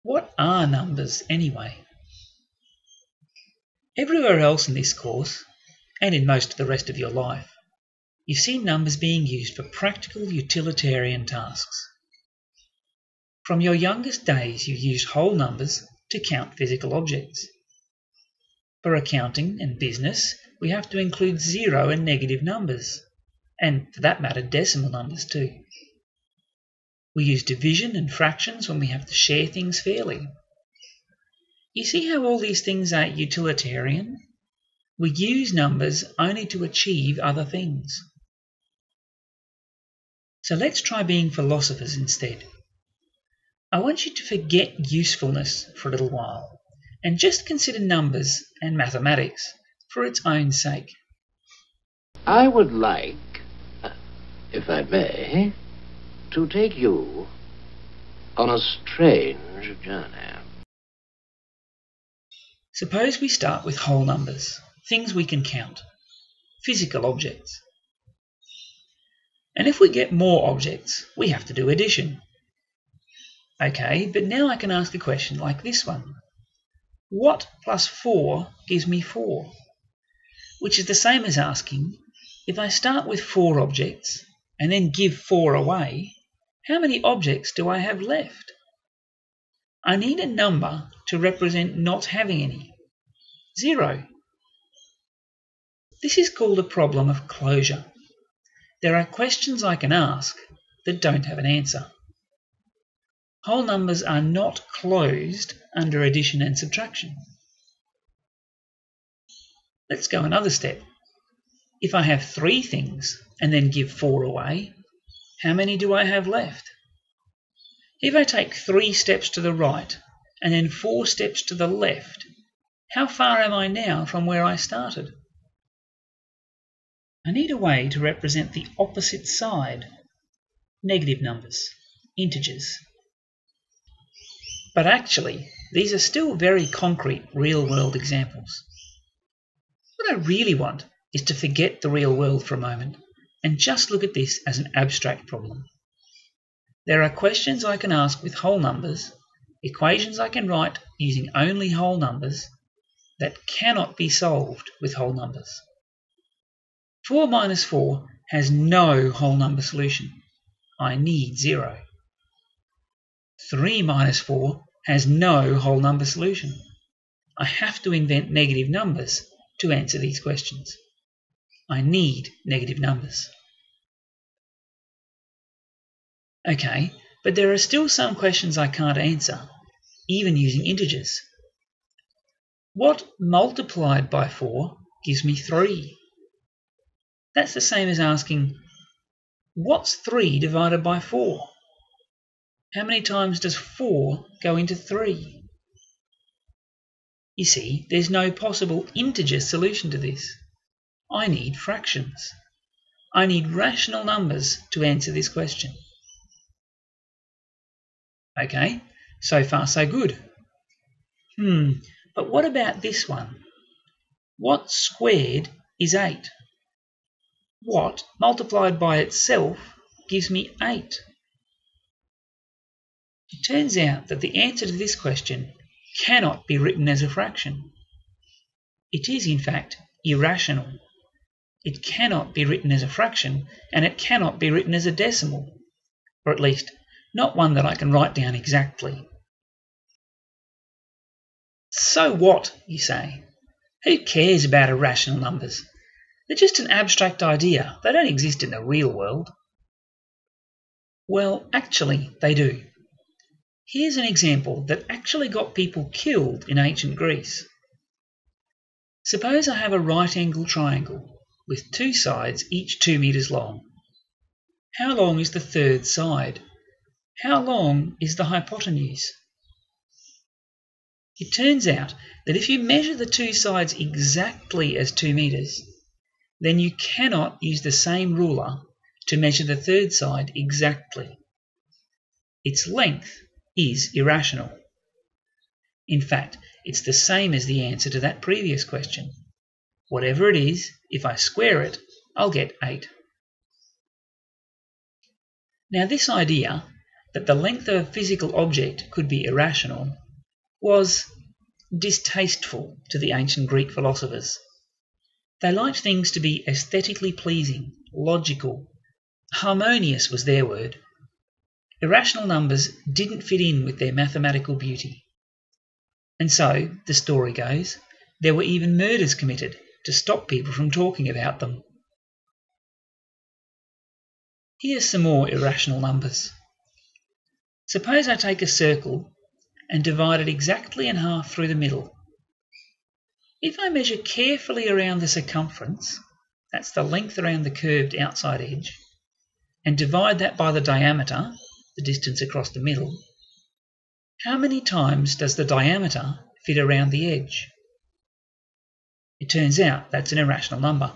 What are numbers anyway? Everywhere else in this course, and in most of the rest of your life, you've seen numbers being used for practical utilitarian tasks. From your youngest days, you used whole numbers to count physical objects. For accounting and business, we have to include zero and negative numbers, and for that matter, decimal numbers too. We use division and fractions when we have to share things fairly. You see how all these things are utilitarian? We use numbers only to achieve other things. So let's try being philosophers instead. I want you to forget usefulness for a little while and just consider numbers and mathematics for its own sake. I would like, if I may, to take you on a strange journey. Suppose we start with whole numbers, things we can count, physical objects. And if we get more objects, we have to do addition. Okay, but now I can ask a question like this one. What plus 4 gives me 4? Which is the same as asking, if I start with 4 objects and then give 4 away, how many objects do I have left? I need a number to represent not having any. 0. This is called a problem of closure. There are questions I can ask that don't have an answer. Whole numbers are not closed under addition and subtraction. Let's go another step. If I have 3 things and then give 4 away, how many do I have left? If I take 3 steps to the right and then 4 steps to the left, how far am I now from where I started? I need a way to represent the opposite side, negative numbers, integers. But actually, these are still very concrete real-world examples. What I really want is to forget the real world for a moment and just look at this as an abstract problem. There are questions I can ask with whole numbers, equations I can write using only whole numbers that cannot be solved with whole numbers. 4 minus 4 has no whole number solution. I need 0. 3 minus 4 has no whole number solution. I have to invent negative numbers to answer these questions. I need negative numbers. Okay, but there are still some questions I can't answer, even using integers. What multiplied by 4 gives me 3? That's the same as asking, what's 3 divided by 4? How many times does 4 go into 3? You see, there's no possible integer solution to this. I need fractions. I need rational numbers to answer this question. Okay, so far so good. But what about this one? What squared is 8? What multiplied by itself gives me 8? It turns out that the answer to this question cannot be written as a fraction. It is, in fact, irrational. It cannot be written as a fraction, and it cannot be written as a decimal, or at least not one that I can write down exactly. So what, you say? Who cares about irrational numbers? They're just an abstract idea. They don't exist in the real world. Well, actually, they do. Here's an example that actually got people killed in ancient Greece. Suppose I have a right-angled triangle with 2 sides each 2 meters long. How long is the third side? How long is the hypotenuse? It turns out that if you measure the 2 sides exactly as 2 meters, then you cannot use the same ruler to measure the third side exactly. Its length is irrational. In fact, it's the same as the answer to that previous question. Whatever it is, if I square it, I'll get 8. Now this idea, that the length of a physical object could be irrational was distasteful to the ancient Greek philosophers. They liked things to be aesthetically pleasing, logical, harmonious was their word. Irrational numbers didn't fit in with their mathematical beauty. And so, the story goes, there were even murders committed to stop people from talking about them. Here's some more irrational numbers. Suppose I take a circle and divide it exactly in half through the middle. If I measure carefully around the circumference, that's the length around the curved outside edge, and divide that by the diameter, the distance across the middle, how many times does the diameter fit around the edge? It turns out that's an irrational number.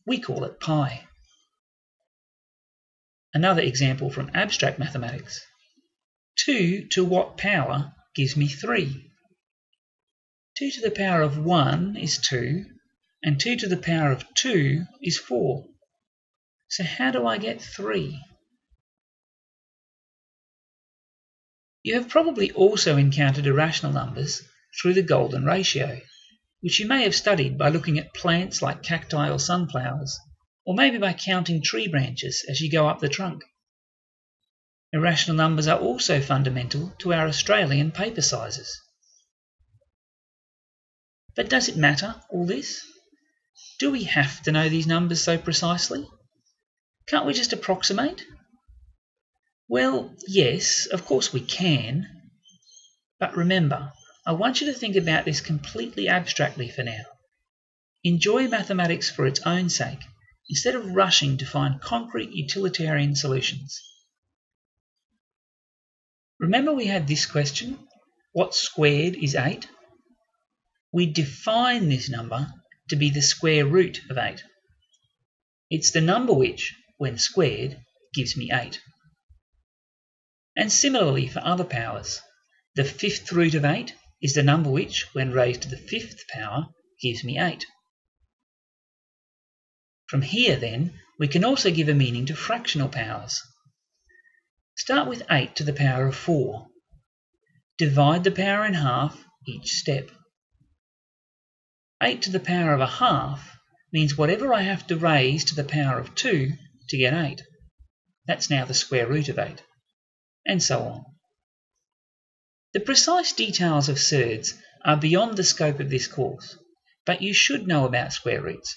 We call it pi. Another example from abstract mathematics. 2 to what power gives me 3? 2 to the power of 1 is 2, and 2 to the power of 2 is 4. So how do I get 3? You have probably also encountered irrational numbers through the golden ratio, which you may have studied by looking at plants like cacti or sunflowers, or maybe by counting tree branches as you go up the trunk. Irrational numbers are also fundamental to our Australian paper sizes. But does it matter, all this? Do we have to know these numbers so precisely? Can't we just approximate? Well, yes, of course we can. But remember, I want you to think about this completely abstractly for now. Enjoy mathematics for its own sake, instead of rushing to find concrete utilitarian solutions. Remember we had this question, what squared is 8? We define this number to be the square root of 8. It's the number which, when squared, gives me 8. And similarly for other powers, the fifth root of 8 is the number which, when raised to the fifth power, gives me 8. From here, then, we can also give a meaning to fractional powers. Start with 8 to the power of 4. Divide the power in half each step. 8 to the power of a half means whatever I have to raise to the power of 2 to get 8. That's now the square root of 8. And so on. The precise details of surds are beyond the scope of this course, but you should know about square roots.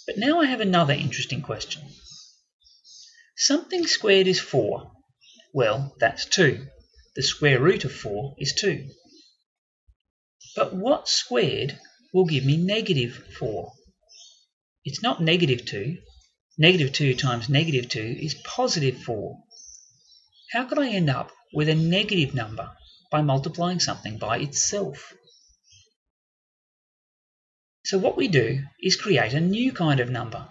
But now I have another interesting question. Something squared is 4. Well, that's 2. The square root of 4 is 2. But what squared will give me negative 4? It's not negative 2. Negative 2 times negative 2 is positive 4. How could I end up with a negative number by multiplying something by itself? So what we do is create a new kind of number,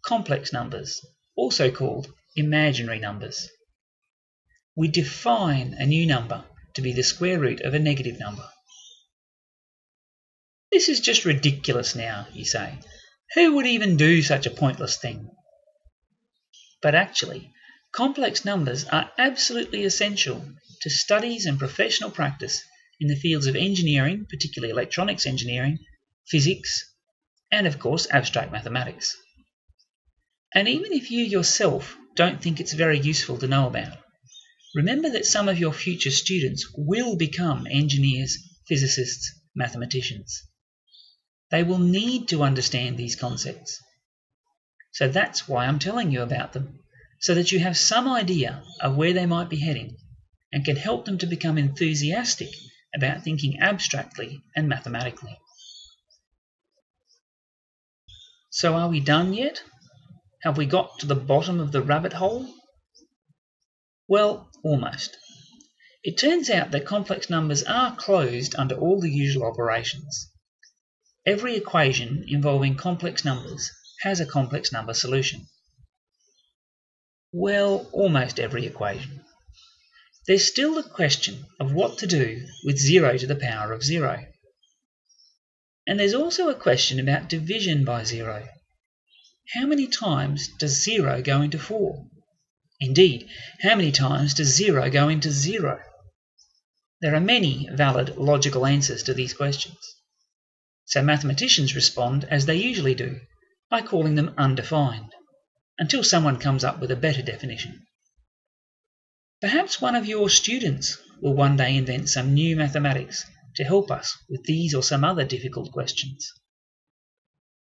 complex numbers, also called imaginary numbers. We define a new number to be the square root of a negative number. This is just ridiculous now, you say. Who would even do such a pointless thing? But actually, complex numbers are absolutely essential to studies and professional practice in the fields of engineering, particularly electronics engineering, physics, and of course abstract mathematics. And even if you yourself don't think it's very useful to know about, remember that some of your future students will become engineers, physicists, mathematicians. They will need to understand these concepts. So that's why I'm telling you about them, so that you have some idea of where they might be heading and can help them to become enthusiastic about thinking abstractly and mathematically. So are we done yet? Have we got to the bottom of the rabbit hole? Well, almost. It turns out that complex numbers are closed under all the usual operations. Every equation involving complex numbers has a complex number solution. Well, almost every equation. There's still the question of what to do with 0 to the power of 0. And there's also a question about division by 0. how many times does 0 go into 4? Indeed, how many times does 0 go into 0? There are many valid logical answers to these questions. So mathematicians respond as they usually do, by calling them undefined, until someone comes up with a better definition. Perhaps one of your students will one day invent some new mathematics to help us with these or some other difficult questions.